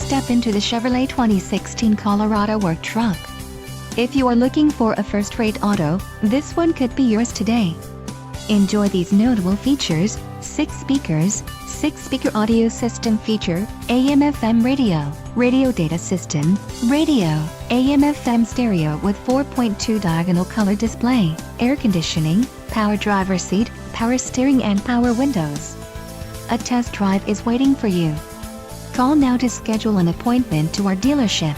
step into the Chevrolet 2016 Colorado work truck. If you are looking for a first-rate auto, this one could be yours today. Enjoy these notable features: 6 speakers, 6-speaker audio system feature, AM/FM radio, radio data system, radio, AM/FM stereo with 4.2 diagonal color display, air conditioning, power driver seat, power steering and power windows. A test drive is waiting for you. Call now to schedule an appointment to our dealership.